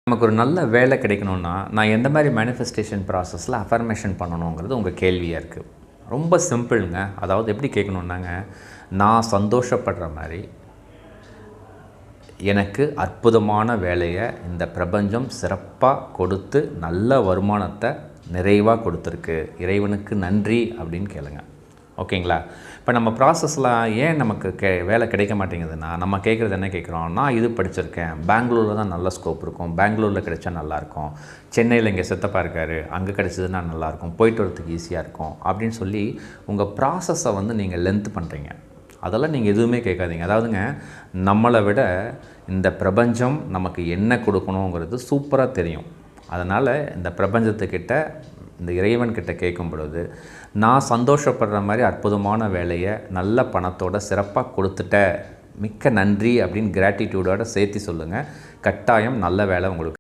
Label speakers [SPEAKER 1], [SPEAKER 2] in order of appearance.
[SPEAKER 1] நமக்கு ஒரு நல்ல வேலை கிடைக்கணும்னா, நான் எந்த மாரி மேனிஃபெஸ்டேஷன் ப்ராசஸில் அஃபர்மேஷன் பண்ணணுங்கிறது உங்கள் கேள்வியாக இருக்குது. ரொம்ப சிம்பிளுங்க. அதாவது எப்படி கேட்கணுன்னாங்க, நான் சந்தோஷப்படுற மாரி, எனக்கு அற்புதமான வேலையை இந்த பிரபஞ்சம் சிறப்பாக கொடுத்து நல்ல வருமானத்தை நிறைவாக கொடுத்துருக்கு. இறைவனுக்கு நன்றி அப்படின்னு கேளுங்க. ஓகேங்களா? இப்போ நம்ம ப்ராசஸ்லாம் ஏன் நமக்கு வேலை கிடைக்க மாட்டேங்குதுன்னா, நம்ம கேட்குறது என்ன கேட்குறோம், நான் இது படிச்சிருக்கேன், பெங்களூரில் தான் நல்ல ஸ்கோப் இருக்கும், பெங்களூரில் கிடைச்சா நல்லாயிருக்கும், சென்னையில் இங்கே சித்தப்பா இருக்கார், அங்கே கிடைச்சதுன்னா நல்லாயிருக்கும், போயிட்டு வரதுக்கு ஈஸியாக இருக்கும் அப்படின்னு சொல்லி உங்கள் ப்ராசஸை வந்து நீங்கள் லென்த் பண்ணுறீங்க. அதெல்லாம் நீங்கள் எதுவுமே கேட்காதீங்க. அதாவதுங்க, நம்மளை விட இந்த பிரபஞ்சம் நமக்கு என்ன கொடுக்கணுங்கிறது சூப்பராக தெரியும். அதனால் இந்த பிரபஞ்சத்துக்கிட்ட, இந்த இறைவன்கிட்ட கேட்கும் பொழுது, நான் சந்தோஷப்படுற மாதிரி அற்புதமான வேலையை நல்ல பணத்தோட சிறப்பாக கொடுத்துட்ட, மிக்க நன்றி அப்படின்னு கிராட்டிடியூடோடு சேர்த்து சொல்லுங்கள். கட்டாயம் நல்ல வேலை உங்களுக்கு